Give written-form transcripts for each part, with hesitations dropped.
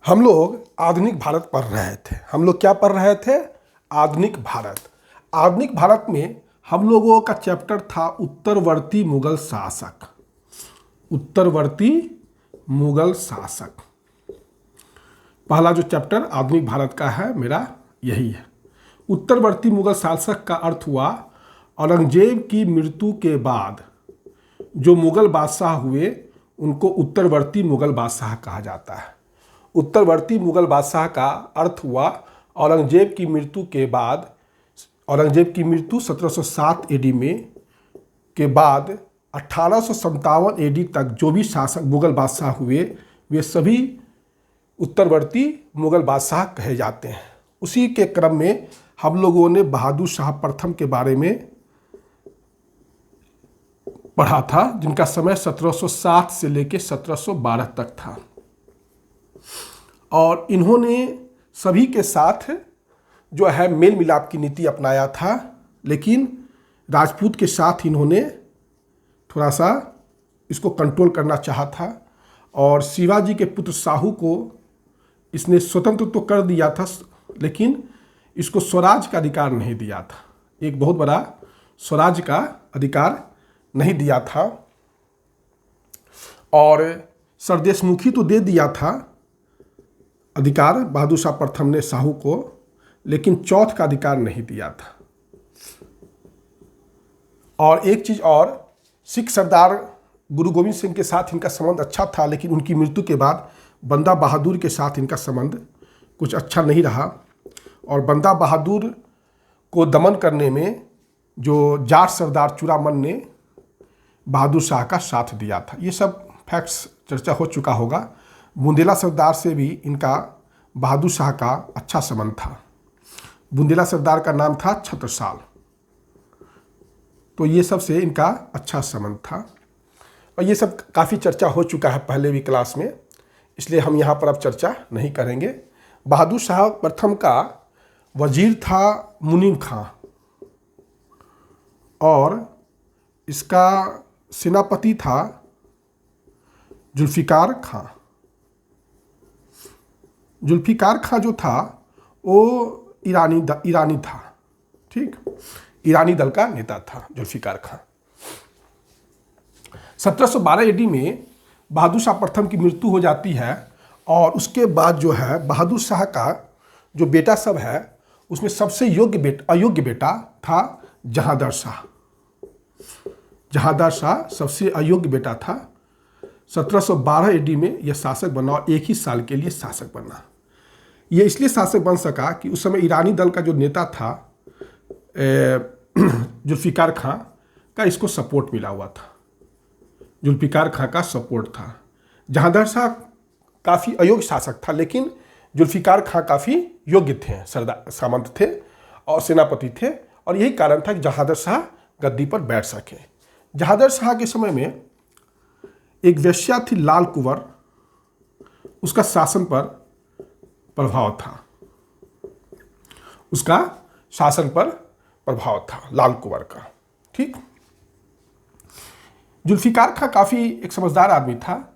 हम लोग आधुनिक भारत पढ़ रहे थे। हम लोग क्या पढ़ रहे थे? आधुनिक भारत। आधुनिक भारत में हम लोगों का चैप्टर था उत्तरवर्ती मुगल शासक। उत्तरवर्ती मुगल शासक पहला जो चैप्टर आधुनिक भारत का है मेरा यही है। उत्तरवर्ती मुगल शासक का अर्थ हुआ औरंगजेब की मृत्यु के बाद जो मुगल बादशाह हुए उनको उत्तरवर्ती मुगल बादशाह कहा जाता है। उत्तरवर्ती मुगल बादशाह का अर्थ हुआ औरंगजेब की मृत्यु के बाद, औरंगजेब की मृत्यु 1707 एडी में के बाद 1857 एडी तक जो भी शासक मुगल बादशाह हुए वे सभी उत्तरवर्ती मुगल बादशाह कहे जाते हैं। उसी के क्रम में हम लोगों ने बहादुर शाह प्रथम के बारे में पढ़ा था, जिनका समय 1707 से लेकर 1712 तक था। और इन्होंने सभी के साथ जो है मेल मिलाप की नीति अपनाया था, लेकिन राजपूत के साथ इन्होंने थोड़ा सा इसको कंट्रोल करना चाहा था। और शिवाजी के पुत्र शाहू को इसने स्वतंत्र तो कर दिया था, लेकिन इसको स्वराज का अधिकार नहीं दिया था। एक बहुत बड़ा स्वराज का अधिकार नहीं दिया था। और सरदेशमुखी तो दे दिया था अधिकार बहादुर शाह प्रथम ने शाहू को, लेकिन चौथ का अधिकार नहीं दिया था। और एक चीज़ और, सिख सरदार गुरु गोविंद सिंह के साथ इनका संबंध अच्छा था, लेकिन उनकी मृत्यु के बाद बंदा बहादुर के साथ इनका संबंध कुछ अच्छा नहीं रहा। और बंदा बहादुर को दमन करने में जो जाट सरदार चूड़ामन ने बहादुर शाह का साथ दिया था। ये सब फैक्ट्स चर्चा हो चुका होगा। बुंदेला सरदार से भी इनका बहादुर शाह का अच्छा संबंध था। बुंदेला सरदार का नाम था छत्रसाल, तो ये सब से इनका अच्छा संबंध था। और ये सब काफ़ी चर्चा हो चुका है पहले भी क्लास में, इसलिए हम यहाँ पर अब चर्चा नहीं करेंगे। बहादुर शाह प्रथम का वजीर था मुनीम खां और इसका सेनापति था जुल्फ़िकार खां। जुल्फ़िकार खां जो था वो ईरानी था, ठीक, ईरानी दल का नेता था जुल्फ़िकार खां। 1712 एडी में बहादुर शाह प्रथम की मृत्यु हो जाती है। और उसके बाद जो है बहादुर शाह का जो बेटा सब है उसमें सबसे अयोग्य बेटा था जहांदर शाह। जहांदर शाह सबसे अयोग्य बेटा था। 1712 एडी में यह शासक बना और एक ही साल के लिए शासक बना। यह इसलिए शासक बन सका कि उस समय ईरानी दल का जो नेता था जुल्फ़िकार खां का इसको सपोर्ट मिला हुआ था। जुल्फ़िकार खां का सपोर्ट था। जहांदर शाह काफ़ी अयोग्य शासक था, लेकिन जुल्फ़िकार खां काफ़ी योग्य थे, सरदार सामंत थे और सेनापति थे। और यही कारण था कि जहांदर शाह गद्दी पर बैठ सके। जहांदर शाह के समय में एक वेश्या थी लाल कुंवर, उसका शासन पर प्रभाव था। उसका शासन पर प्रभाव था लाल कुंवर का, ठीक। जुल्फ़िकार खां काफ़ी एक समझदार आदमी था।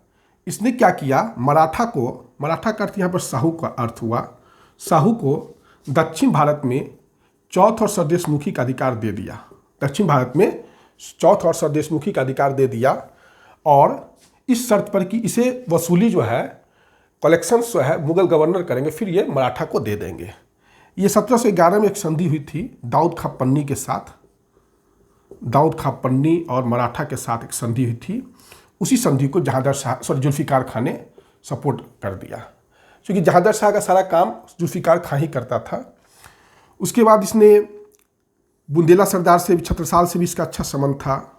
इसने क्या किया, मराठा का अर्थ यहाँ पर साहू का अर्थ हुआ, साहू को दक्षिण भारत में चौथ और सरदेशमुखी का अधिकार दे दिया। दक्षिण भारत में चौथ और सरदेशमुखी का अधिकार दे दिया। और इस शर्त पर कि इसे वसूली जो है, कलेक्शंस जो है मुगल गवर्नर करेंगे, फिर ये मराठा को दे देंगे। ये 1711 में एक संधि हुई थी दाऊद खां पन्नी के साथ। दाऊद खां पन्नी और मराठा के साथ एक संधि हुई थी। उसी संधि को जुल्फ़िकार खां ने सपोर्ट कर दिया, क्योंकि जहांदर शाह का सारा काम जुल्फ़िकार खां ही करता था। उसके बाद इसने बुंदेला सरदार से भी, छत्रसाल से भी इसका अच्छा संबंध था।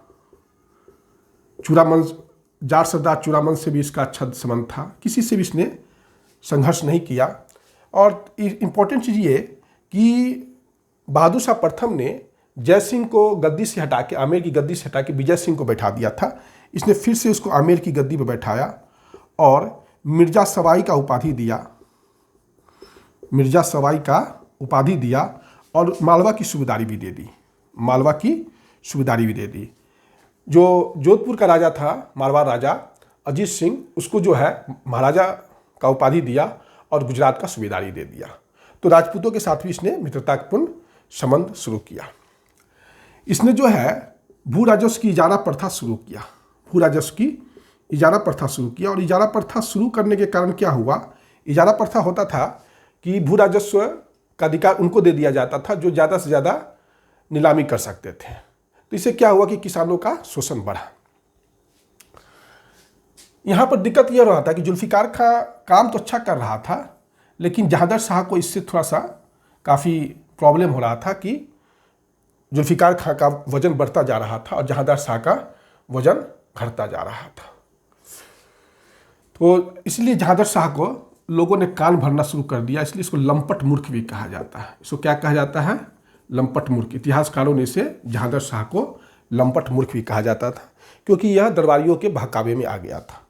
जाट सरदार चूड़ामन से भी इसका अच्छा संबंध था। किसी से भी इसने संघर्ष नहीं किया। और इम्पोर्टेंट चीज़ ये कि बहादुर शाह प्रथम ने जय सिंह को गद्दी से हटा के, आमेर की गद्दी से हटा के विजय सिंह को बैठा दिया था। इसने फिर से उसको आमेर की गद्दी पर बैठाया और मिर्जा सवाई का उपाधि दिया। मिर्जा सवाई का उपाधि दिया और मालवा की सूबेदारी भी दे दी। मालवा की सूबेदारी भी दे दी। जो जोधपुर का राजा था, मारवाड़ राजा अजीत सिंह, उसको जो है महाराजा का उपाधि दिया और गुजरात का सूबेदारी दे दिया। तो राजपूतों के साथ भी इसने मित्रतापूर्ण संबंध शुरू किया। इसने जो है भू राजस्व की इजारा प्रथा शुरू किया, भू राजस्व की इजारा प्रथा शुरू किया। और इजारा प्रथा शुरू करने के कारण क्या हुआ, इजारा प्रथा होता था कि भू राजस्व का अधिकार उनको दे दिया जाता था जो ज़्यादा से ज़्यादा नीलामी कर सकते थे। तो इससे क्या हुआ कि किसानों का शोषण बढ़ा। यहाँ पर दिक्कत यह रहा था कि जुल्फिकार खां काम तो अच्छा कर रहा था, लेकिन जहांगीर शाह को इससे थोड़ा सा काफ़ी प्रॉब्लम हो रहा था कि जुल्फिकार खां का वजन बढ़ता जा रहा था और जहांगीर शाह का वजन घटता जा रहा था। तो इसलिए जहांगीर शाह को लोगों ने कान भरना शुरू कर दिया, इसलिए इसको लंपट मूर्ख भी कहा जाता है। इसको क्या कहा जाता है, लंपट मूर्ख। इतिहासकारों ने इसे जहांगीर शाह को लंपट मूर्ख भी कहा जाता था, क्योंकि यह दरबारियों के बहकावे में आ गया था।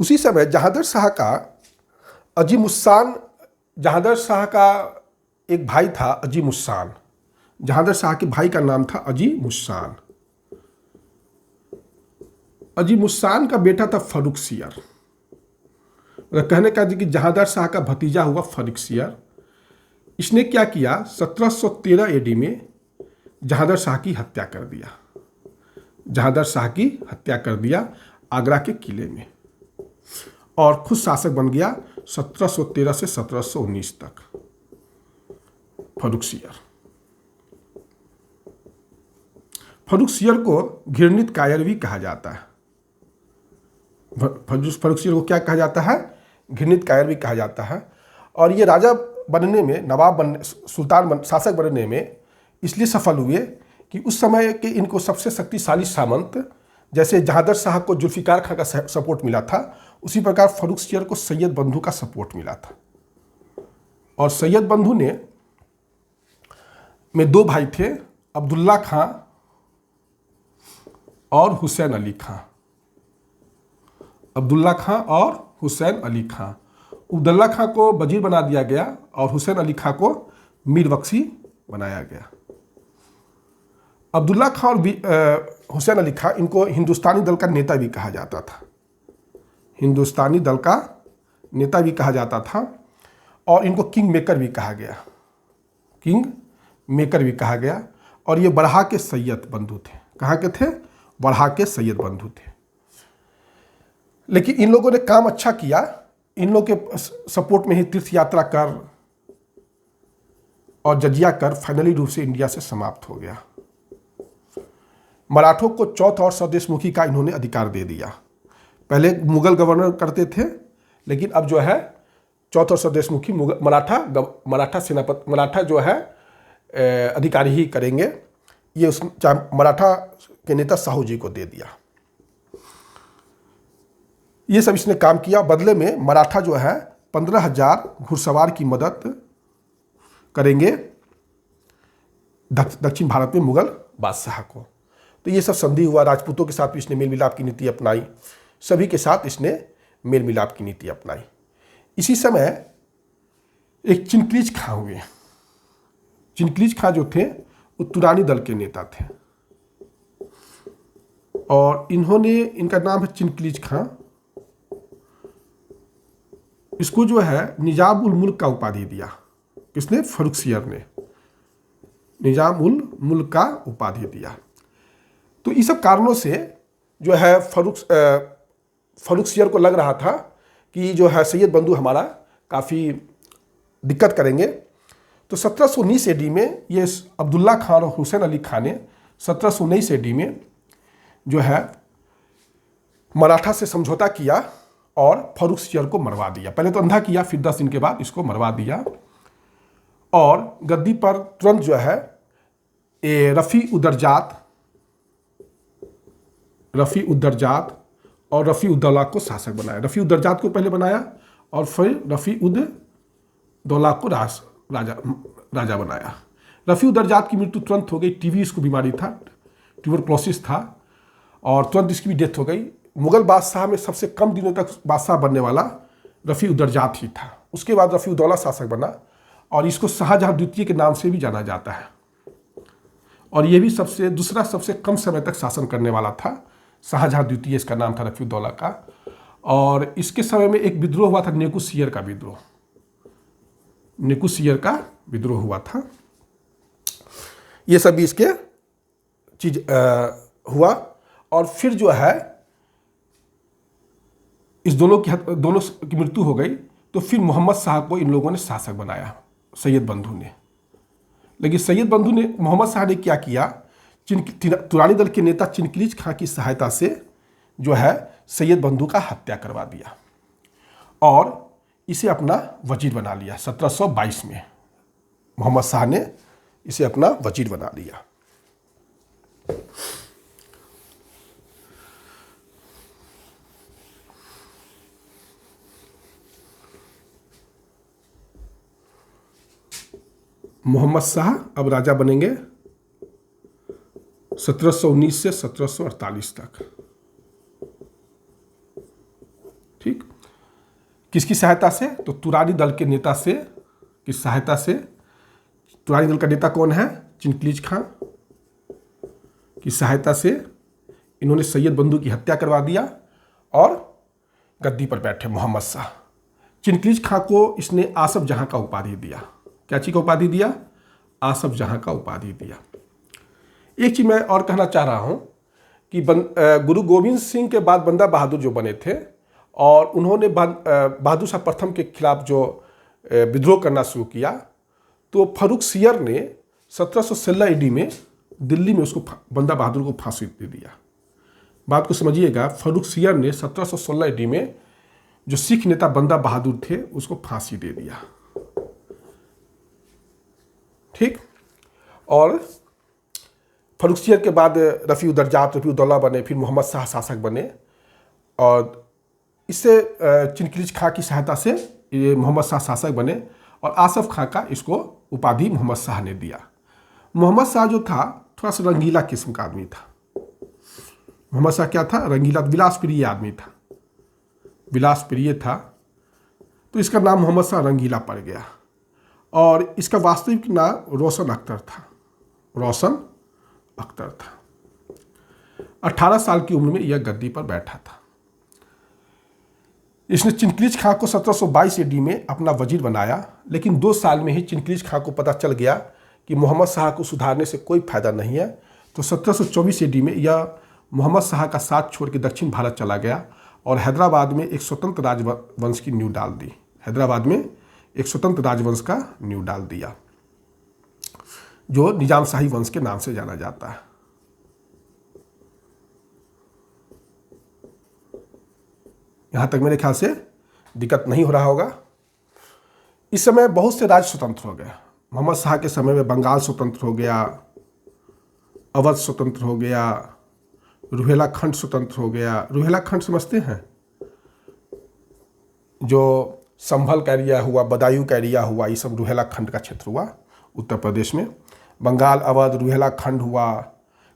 उसी समय जहांगीर शाह का अजीमुस्सान, जहांगीर शाह का एक भाई था अजीमुस्सान, जहांगीर शाह के भाई का नाम था अजीमुस्सान। अजीमुस्सान का बेटा था फर्रुखसियर। कहने का कि जहांगीर शाह का भतीजा हुआ फर्रुखसियर। इसने क्या किया, 1713 एडी में जहांगीर शाह की हत्या कर दिया। जहांगीर शाह की हत्या कर दिया आगरा के किले में, और खुद शासक बन गया 1713 से 1719 तक फर्रुखसियर। फर्रुखसियर को घृणित कायर भी कहा जाता है। फर्रुखसियर को क्या कहा जाता है, घृणित कायर भी कहा जाता है। और ये राजा बनने में, नवाब बनने, सुल्तान शासक बनने में इसलिए सफल हुए कि उस समय के इनको सबसे शक्तिशाली सामंत, जैसे जहांगीर शाह को जुल्फिकार खां का सपोर्ट मिला था, उसी प्रकार फर्रुखसियर को सैयद बंधु का सपोर्ट मिला था। और सैयद बंधु में दो भाई थे, अब्दुल्ला खां और हुसैन अली खां। अब्दुल्ला खां और हुसैन अली खां। अब्दुल्ला खां को वजीर बना दिया गया और हुसैन अली खां को मीर बख्शी बनाया गया। अब्दुल्ला खां और हुसैन अली खां, इनको हिंदुस्तानी दल का नेता भी कहा जाता था। हिंदुस्तानी दल का नेता भी कहा जाता था। और इनको किंग मेकर भी कहा गया, किंग मेकर भी कहा गया। और ये बरहा के सैयद बंधु थे। कहाँ के थे, बरहा के सैयद बंधु थे। लेकिन इन लोगों ने काम अच्छा किया। इन लोगों के सपोर्ट में ही तीर्थ यात्रा कर और जजिया कर फाइनली रूप से इंडिया से समाप्त हो गया। मराठों को चौथ और स्वदेशमुखी का इन्होंने अधिकार दे दिया। पहले मुगल गवर्नर करते थे, लेकिन अब जो है चौथ और स्वदेशमुखी मराठा सेनापति, मराठा जो है अधिकारी ही करेंगे। ये उस मराठा के नेता साहू जी को दे दिया। ये सब इसने काम किया। बदले में मराठा जो है 15,000 घुड़सवार की मदद करेंगे दक्षिण भारत में मुगल बादशाह को। तो ये सब संधि हुआ। राजपूतों के साथ भी इसने मेल मिलाप की नीति अपनाई। सभी के साथ इसने मेल मिलाप की नीति अपनाई। इसी समय एक चिनक्रीज खां हुए। चिनक्रीज खां जो थे वो तुरानी दल के नेता थे, और इनका नाम है चिनक्रीज खां। इसको जो है निजाम उल मुल्क का उपाधि दिया। किसने, फर्रुखसियर ने निजाम उल मुल्क का उपाधि दिया। तो इस सब कारणों से जो है फर्रुखसियर को लग रहा था कि जो है सैयद बंधु हमारा काफ़ी दिक्कत करेंगे। तो 1719 एडी में ये अब्दुल्ला खान और हुसैन अली खान ने 1719 एडी में जो है मराठा से समझौता किया और फर्रुखसियर को मरवा दिया। पहले तो अंधा किया, फिर 10 दिन के बाद इसको मरवा दिया। और गद्दी पर तुरंत जो है रफ़ी उद्दरजात और रफ़ी उद्दौला को शासक बनाया। रफ़ी उद्दरजात को पहले बनाया और फिर रफ़ी उद्दौला को राजा बनाया। रफ़ी उद्दरजात की मृत्यु तुरंत हो गई। टीबी इसको बीमारी था, ट्यूबरक्लोसिस था, और तुरंत इसकी भी डेथ हो गई। मुगल बादशाह में सबसे कम दिनों तक बादशाह बनने वाला रफ़ी उद्दरजात ही था। उसके बाद रफ़ी उद्दौला शासक बना, और इसको शाहजहां द्वितीय के नाम से भी जाना जाता है। और ये भी दूसरा सबसे कम समय तक शासन करने वाला था। शाहजहां द्वितीय इसका नाम था, रफीउद्दौला का। और इसके समय में एक विद्रोह हुआ था, नेकुसियर का विद्रोह। नेकुसियर का विद्रोह हुआ था। ये सब भी इसके चीज हुआ। और फिर जो है इस दोनों की मृत्यु हो गई, तो फिर मोहम्मद शाह को इन लोगों ने शासक बनाया, सैयद बंधु ने। लेकिन सैयद बंधु ने, मोहम्मद शाह ने क्या किया, तुरानी दल के नेता चिनक्लीज खां की सहायता से जो है सैयद बंधु का हत्या करवा दिया और इसे अपना वजीर बना लिया। 1722 में मोहम्मद शाह ने इसे अपना वजीर बना लिया। मोहम्मद शाह अब राजा बनेंगे 1719 से 1748 तक। ठीक, किसकी सहायता से? तो तुरानी दल के नेता से की सहायता से। तुरानी दल का नेता कौन है? चिनक्लीज खां की सहायता से इन्होंने सैयद बंधु की हत्या करवा दिया और गद्दी पर बैठे मोहम्मद शाह। चिनक्लीज खां को इसने आसफ जहां का उपाधि दिया। क्या चीज का उपाधि दिया? आसफ जहां का उपाधि दिया। एक चीज मैं और कहना चाह रहा हूं कि गुरु गोविंद सिंह के बाद बंदा बहादुर जो बने थे और उन्होंने बहादुर शाह प्रथम के खिलाफ जो विद्रोह करना शुरू किया, तो फर्रुख सियर ने 1716 ईडी में दिल्ली में उसको बंदा बहादुर को फांसी दे दिया। बात को समझिएगा, फर्रुख सियर ने 1716 ईडी में जो सिख नेता बंदा बहादुर थे उसको फांसी दे दिया। ठीक, और फर्रुख सियर के बाद रफीउद्दौला बने, फिर मोहम्मद शाह शासक बने और इससे चिनक्लीज खां की सहायता से ये मोहम्मद शाह शासक बने और आसफ खां का इसको उपाधि मोहम्मद शाह ने दिया। मोहम्मद शाह जो था थोड़ा सा रंगीला किस्म का आदमी था। मोहम्मद शाह क्या था? रंगीला, विलासप्रिय आदमी था, विलासप्रिय था, तो इसका नाम मोहम्मद शाह रंगीला पड़ गया। और इसका वास्तविक नाम रोशन अख्तर था। रोशन अख्तर था। 18 साल की उम्र में यह गद्दी पर बैठा था। इसने चिनक्लीज खां को 1722 ईडी में अपना वजीर बनाया, लेकिन 2 साल में ही चिनक्लीज खां को पता चल गया कि मोहम्मद शाह को सुधारने से कोई फायदा नहीं है। तो 1724 ईडी में यह मोहम्मद शाह का साथ छोड़ के दक्षिण भारत चला गया और हैदराबाद में एक स्वतंत्र राजवंश की नींव डाल दी। हैदराबाद में एक स्वतंत्र राजवंश का नींव डाल दिया जो निजाम शाही वंश के नाम से जाना जाता है। यहां तक मेरे ख्याल से दिक्कत नहीं हो रहा होगा। इस समय बहुत से राज्य स्वतंत्र हो गए। मोहम्मद शाह के समय में बंगाल स्वतंत्र हो गया, अवध स्वतंत्र हो गया, रुहेलाखंड स्वतंत्र हो गया। रुहेलाखंड समझते हैं? जो संभल का एरिया हुआ, बदायूं का एरिया हुआ, ये सब रुहेलाखंड का क्षेत्र हुआ उत्तर प्रदेश में। बंगाल, अवध, रुहेलाखंड हुआ,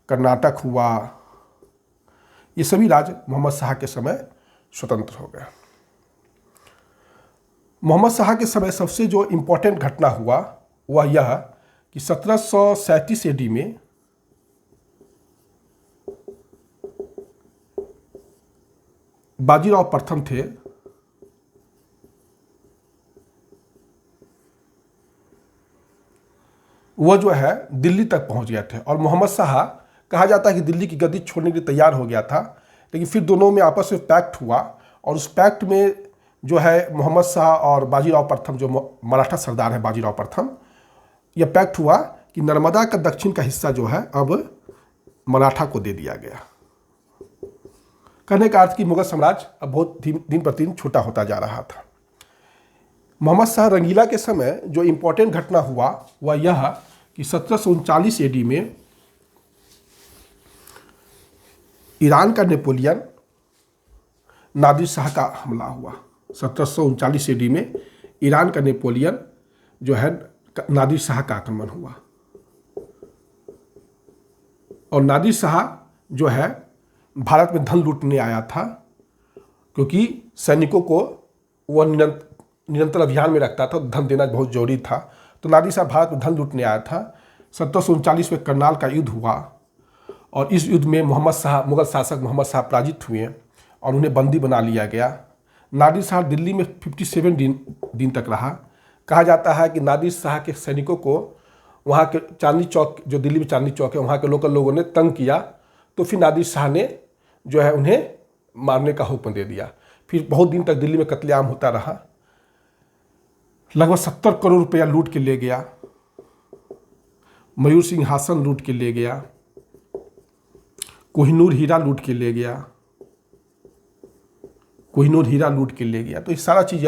कर्नाटक हुआ, ये सभी राज्य मोहम्मद शाह के समय स्वतंत्र हो गए। मोहम्मद शाह के समय सबसे जो इम्पोर्टेंट घटना हुआ वह यह कि 1737 ईडी में बाजीराव प्रथम थे, वह जो है दिल्ली तक पहुंच गए थे और मोहम्मद शाह कहा जाता है कि दिल्ली की गद्दी छोड़ने के लिए तैयार हो गया था, लेकिन फिर दोनों में आपस में पैक्ट हुआ और उस पैक्ट में जो है मोहम्मद शाह और बाजीराव प्रथम, जो मराठा सरदार है बाजीराव प्रथम, यह पैक्ट हुआ कि नर्मदा का दक्षिण का हिस्सा जो है अब मराठा को दे दिया गया। कहने का अर्थ कि मुगल साम्राज्य अब बहुत दिन प्रतिदिन छोटा होता जा रहा था। मोहम्मद शाह रंगीला के समय जो इम्पोर्टेंट घटना हुआ वह यह कि 1739 ईडी में ईरान का नेपोलियन नादिर शाह का हमला हुआ। 1739 ईडी में ईरान का नेपोलियन जो है नादिर शाह का आक्रमण हुआ और नादिर शाह जो है भारत में धन लूटने आया था, क्योंकि सैनिकों को वह निरंतर अभियान में रखता था, धन देना बहुत जरूरी था। तो नादिर शाह भारत में धन लूटने आया था। 1739 में करनाल का युद्ध हुआ और इस युद्ध में मुगल शासक मोहम्मद शाह पराजित हुए और उन्हें बंदी बना लिया गया। नादिर शाह दिल्ली में 57 दिन तक रहा। कहा जाता है कि नादिर शाह के सैनिकों को वहाँ के चांदनी चौक, जो दिल्ली में चांदनी चौक है, वहाँ के लोकल लोगों ने तंग किया, तो फिर नादिर शाह ने जो है उन्हें मारने का हुक्म दे दिया। फिर बहुत दिन तक दिल्ली में कत्लेआम होता रहा। लगभग 70 करोड़ रुपया लूट के ले गया। मयूर सिंहासन लूट के ले गया। कोहिनूर हीरा लूट के ले गया। कोहिनूर हीरा लूट के ले गया। तो ये सारा चीज़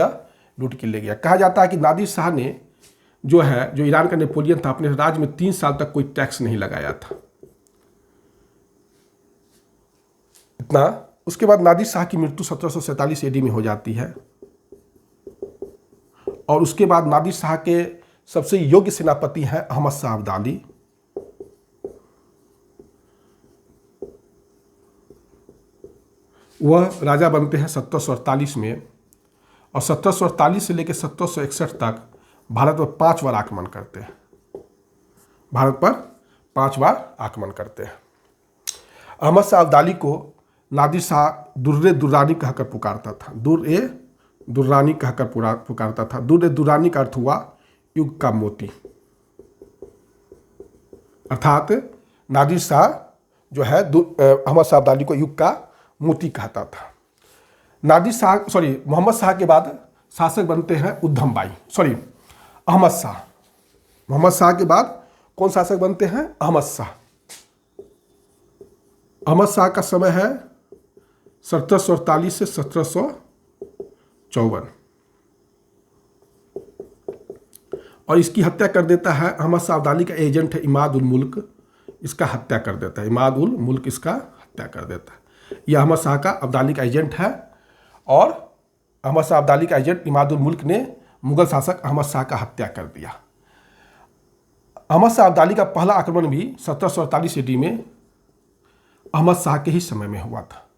लूट के ले गया। कहा जाता है कि नादिर शाह ने जो ईरान का नेपोलियन था, अपने राज्य में 3 साल तक कोई टैक्स नहीं लगाया था, इतना। उसके बाद नादिर शाह की मृत्यु 1747 AD में हो जाती है और उसके बाद नादिर शाह के सबसे योग्य सेनापति हैं अहमद शाह अब्दाली। वह राजा बनते हैं 1748 में और 1748 से लेकर 1761 तक भारत पर 5 बार आक्रमण करते हैं। भारत पर 5 बार आक्रमण करते हैं। अहमद शाह अब्दाली को नादिर शाह दुर्रे दुर्रानी कहकर पुकारता था। दुर्रे दुर्रानी कहकर पुकारता था। दुर्रे दुर्रानी का अर्थ हुआ युग का मोती, अर्थात नादिर शाह जो है अहमद शाह अब्दाली को युग का मोती कहता था। मोहम्मद शाह के बाद शासक बनते हैं अहमद शाह। मोहम्मद शाह के बाद कौन शासक बनते हैं? अहमद शाह। अहमद शाह का समय है 1748 से 1754 और इसकी हत्या कर देता है अहमद शाह अब्दाली का एजेंट है इमाद उल मुल्क, इसका हत्या कर देता है। इमाद उल मुल्क इसका हत्या कर देता है। यह अहमद शाह का अब्दाली का एजेंट है और अहमद शाह अब्दाली का एजेंट इमाद उल मुल्क ने मुगल शासक अहमद शाह का हत्या कर दिया। अहमद शाह अब्दाली का पहला आक्रमण भी 1748 AD में अहमद शाह के ही समय में हुआ था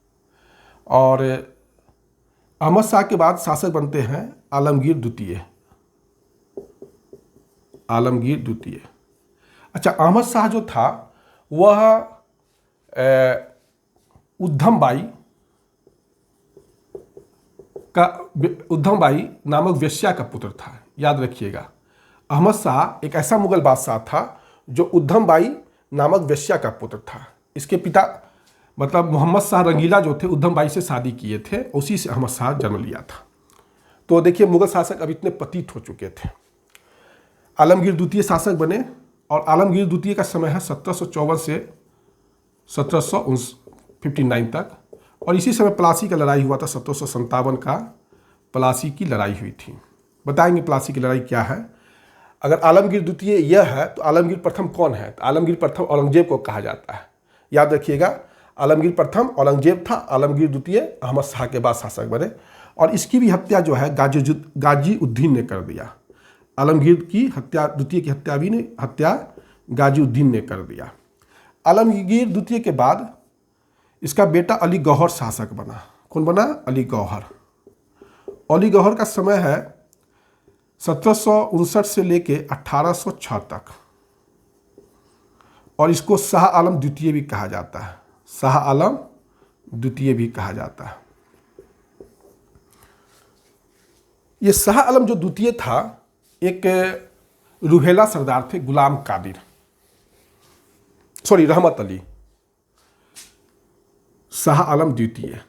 और अहमद शाह के बाद शासक बनते हैं आलमगीर द्वितीय। अच्छा, अहमद शाह जो था वह उद्धम बाई नामक वेश्या का पुत्र था। याद रखिएगा, अहमद शाह एक ऐसा मुगल बादशाह था जो उद्धम बाई नामक वेश्या का पुत्र था। इसके पिता मतलब मोहम्मद शाह रंगीला जो थे उद्धम बाई से शादी किए थे, उसी से अहमद शाह जन्म लिया था। तो देखिए मुगल शासक अब इतने पतित हो चुके थे। आलमगीर द्वितीय शासक बने और आलमगीर द्वितीय का समय है 1754 से 1759 तक और इसी समय प्लासी का लड़ाई हुआ था। 1757 का प्लासी की लड़ाई हुई थी। बताएंगे प्लासी की लड़ाई क्या है। अगर आलमगीर द्वितीय यह है तो आलमगीर प्रथम कौन है? तो आलमगीर प्रथम औरंगजेब को कहा जाता है। याद रखिएगा, आलमगीर प्रथम औरंगजेब था, आलमगीर द्वितीय अहमद शाह के बाद शासक बने और इसकी भी हत्या जो है गाजी उद्दीन ने कर दिया। आलमगीर की हत्या, द्वितीय की हत्या गाजी उद्दीन ने कर दिया। आलमगीर द्वितीय के बाद इसका बेटा अली गौहर शासक बना। कौन बना? अली गौहर। अली गौहर का समय है 1759 से लेके 1806 तक और इसको शाह आलम द्वितीय भी कहा जाता है। शाह आलम द्वितीय भी कहा जाता है। ये शाह आलम जो द्वितीय था एक रुहेला सरदार थे, रहमत अली। शाह आलम द्वितीय,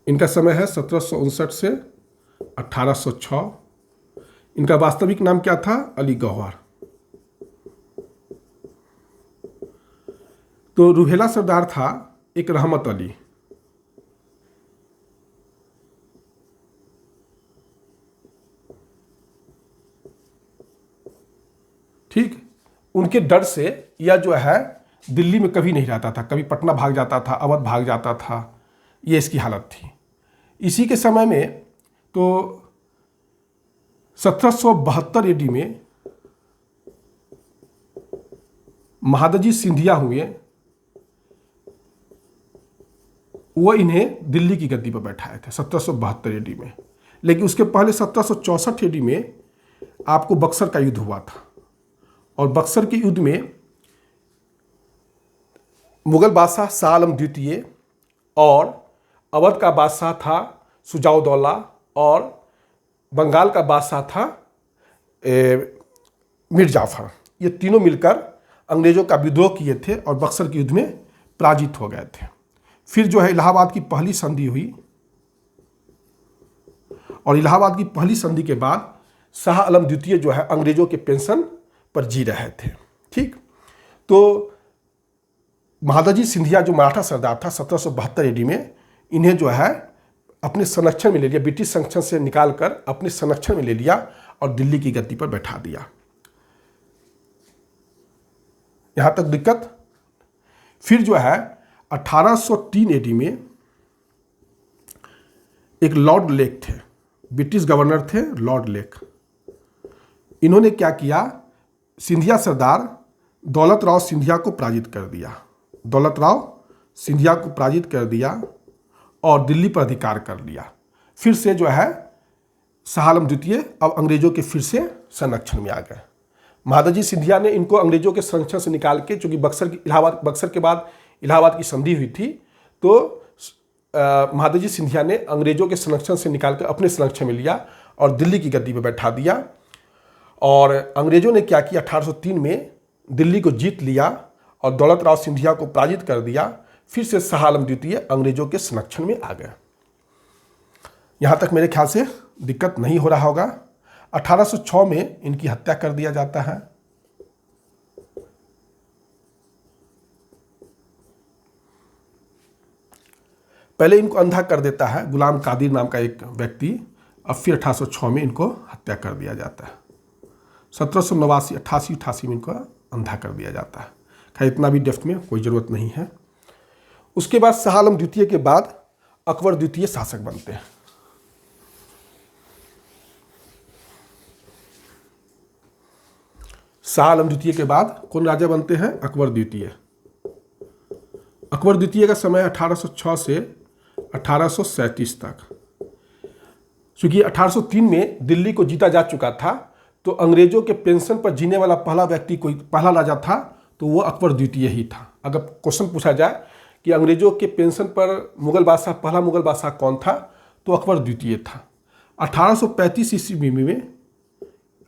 इनका समय है 1759 से 1806। इनका वास्तविक नाम क्या था? अली गौहर। तो रुहेला सरदार था एक रहमत अली। ठीक, उनके डर से यह जो है दिल्ली में कभी नहीं रहता था, कभी पटना भाग जाता था, अवध भाग जाता था, ये इसकी हालत थी। इसी के समय में तो 1772 AD में महादजी सिंधिया हुए, वो इन्हें दिल्ली की गद्दी पर बैठाए थे 1772 AD में। लेकिन उसके पहले 1764 AD में आपको बक्सर का युद्ध हुआ था, और बक्सर के युद्ध में मुगल बादशाह शाह आलम द्वितीय और अवध का बादशाह था शुजाउद्दौला और बंगाल का बादशाह था मीर जाफर। ये तीनों मिलकर अंग्रेज़ों का विद्रोह किए थे और बक्सर के युद्ध में पराजित हो गए थे। फिर जो है इलाहाबाद की पहली संधि हुई, और इलाहाबाद की पहली संधि के बाद शाह आलम द्वितीय जो है अंग्रेज़ों के पेंशन पर जी रहे थे। ठीक, तो महादाजी सिंधिया जो मराठा सरदार था 1772 AD में, इन्हें जो है अपने संरक्षण में ले लिया, ब्रिटिश संरक्षण से निकालकर अपने संरक्षण में ले लिया और दिल्ली की गद्दी पर बैठा दिया। यहां तक दिक्कत। फिर जो है 1803 AD में एक लॉर्ड लेक थे, ब्रिटिश गवर्नर थे लॉर्ड लेक। इन्होंने क्या किया, सिंधिया सरदार दौलत राव सिंधिया को पराजित कर दिया, दौलत राव सिंधिया को पराजित कर दिया और दिल्ली पर अधिकार कर लिया। फिर से जो है शाह आलम द्वितीय अब अंग्रेज़ों के फिर से संरक्षण में आ गए। महादाजी सिंधिया ने इनको अंग्रेज़ों के संरक्षण से निकाल के, चूँकि बक्सर के बाद इलाहाबाद की संधि हुई थी, तो महादाजी सिंधिया ने अंग्रेज़ों के संरक्षण से निकालकर अपने संरक्षण में लिया और दिल्ली की गद्दी पर बैठा दिया। और अंग्रेज़ों ने क्या किया, 1803 में दिल्ली को जीत लिया और दौलत राव सिंधिया को पराजित कर दिया। फिर से शाह आलम द्वितीय अंग्रेज़ों के संरक्षण में आ गए। यहाँ तक मेरे ख्याल से दिक्कत नहीं हो रहा होगा। 1806 में इनकी हत्या कर दिया जाता है। पहले इनको अंधा कर देता है गुलाम कादिर नाम का एक व्यक्ति, अब फिर 1806 में इनको हत्या कर दिया जाता है। 1789, 88 में इनको अंधा कर दिया जाता है। खैर इतना भी डेप्थ में कोई ज़रूरत नहीं है। उसके बाद शाह आलम द्वितीय के बाद अकबर द्वितीय शासक बनते हैं। शाह आलम द्वितीय के बाद कौन राजा बनते हैं, अकबर द्वितीय। अकबर द्वितीय का समय 1806 से 1837 तक। क्योंकि 1803 में दिल्ली को जीता जा चुका था, तो अंग्रेजों के पेंशन पर जीने वाला पहला व्यक्ति कोई पहला राजा था तो वो अकबर द्वितीय ही था। अगर क्वेश्चन पूछा जाए कि अंग्रेजों के पेंशन पर पहला मुगल बादशाह कौन था, तो अकबर द्वितीय था। 1835 ईस्वी में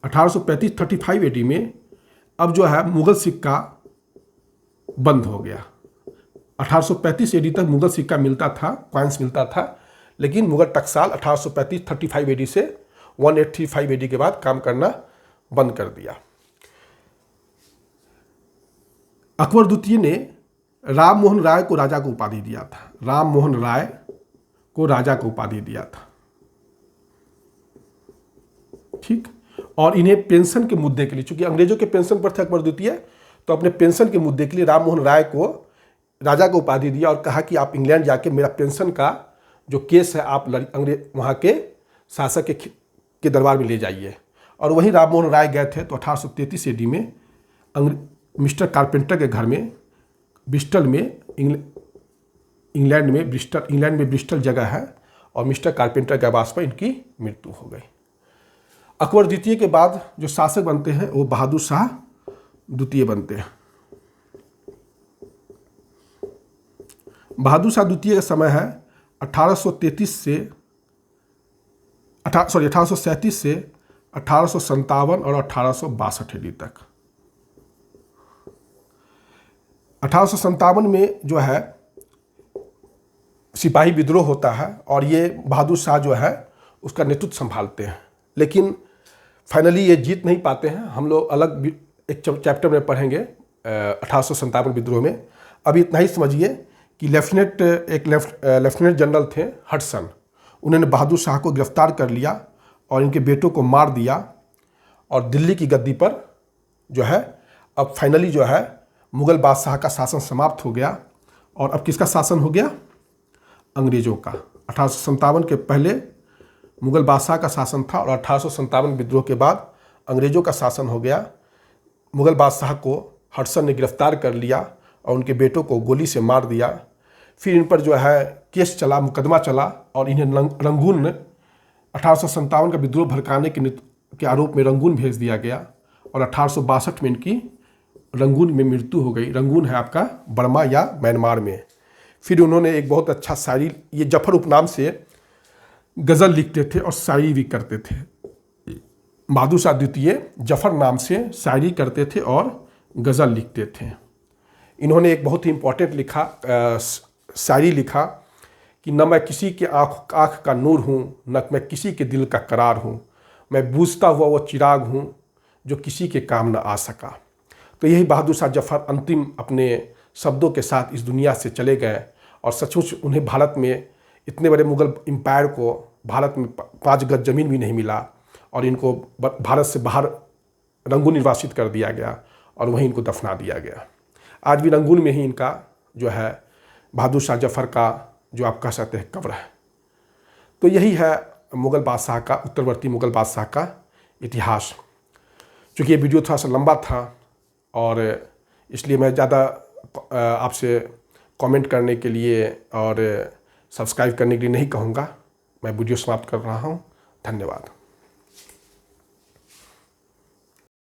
35 AD में अब जो है मुगल सिक्का बंद हो गया। 1835 AD तक मुगल सिक्का मिलता था, कॉइन्स मिलता था, लेकिन मुगल टकसाल 35 AD से 1835 AD के बाद काम करना बंद कर दिया। अकबर द्वितीय ने राम मोहन राय को राजा को उपाधि दिया था, राम मोहन राय को राजा को उपाधि दिया था। ठीक, और इन्हें पेंशन के मुद्दे के लिए, चूंकि अंग्रेजों के पेंशन पर थे अकबर द्वितीय, तो अपने पेंशन के मुद्दे के लिए राम मोहन राय को राजा को उपाधि दिया और कहा कि आप इंग्लैंड जाके मेरा पेंशन का जो केस है आप वहाँ के शासक के दरबार में ले जाइए। और वहीं राम मोहन राय गए थे। तो 1833 AD में मिस्टर कारपेंटर के घर में ब्रिस्टल में, इंग्लैंड में ब्रिस्टल जगह है, और मिस्टर कारपेंटर के आवास पर इनकी मृत्यु हो गई। अकबर द्वितीय के बाद जो शासक बनते हैं वो बहादुर शाह द्वितीय बनते हैं। बहादुर शाह द्वितीय का समय है 1837 से 1857 और 1862 AD तक। 1857 में जो है सिपाही विद्रोह होता है और ये बहादुर शाह जो है उसका नेतृत्व संभालते हैं, लेकिन फाइनली ये जीत नहीं पाते हैं। हम लोग अलग एक चैप्टर में पढ़ेंगे 1857 विद्रोह में। अभी इतना ही समझिए कि लेफ्टिनेंट जनरल थे हडसन, उन्होंने बहादुर शाह को गिरफ्तार कर लिया और इनके बेटों को मार दिया, और दिल्ली की गद्दी पर जो है अब फाइनली जो है मुगल बादशाह का शासन समाप्त हो गया। और अब किसका शासन हो गया, अंग्रेज़ों का। 1857 के पहले मुगल बादशाह का शासन था और 1857 विद्रोह के बाद अंग्रेज़ों का शासन हो गया। मुगल बादशाह को हडसन ने गिरफ्तार कर लिया और उनके बेटों को गोली से मार दिया। फिर इन पर जो है केस चला, मुकदमा चला, और इन्हें रंगून 1857 का विद्रोह भड़काने के के आरोप में रंगून भेज दिया गया और 1862 में इनकी रंगून में मृत्यु हो गई। रंगून है आपका बर्मा या म्यांमार में। फिर उन्होंने एक बहुत अच्छा शायरी, ये जफर उपनाम से गज़ल लिखते थे और शायरी भी करते थे। बहादुर शाह द्वितीय जफर नाम से शायरी करते थे और गज़ल लिखते थे। इन्होंने एक बहुत ही इम्पोर्टेंट शायरी लिखा कि न मैं किसी के आँख का नूर हूँ, न मैं किसी के दिल का करार हूँ, मैं बूझता हुआ वो चिराग हूँ जो किसी के काम न आ सका। तो यही बहादुर शाह जफर अंतिम अपने शब्दों के साथ इस दुनिया से चले गए। और सचमुच उन्हें भारत में इतने बड़े मुग़ल एम्पायर को भारत में 5 गज ज़मीन भी नहीं मिला और इनको भारत से बाहर रंगून निर्वासित कर दिया गया और वहीं इनको दफना दिया गया। आज भी रंगून में ही इनका जो है बहादुर शाह जफर का जो आप कह सकते हैं कब्र है। तो यही है मुग़ल बादशाह का, उत्तरवर्ती मुग़ल बादशाह का इतिहास। चूँकि ये वीडियो थोड़ा सा लंबा था और इसलिए मैं ज़्यादा आपसे कमेंट करने के लिए और सब्सक्राइब करने के लिए नहीं कहूँगा। मैं वीडियो समाप्त कर रहा हूँ। धन्यवाद।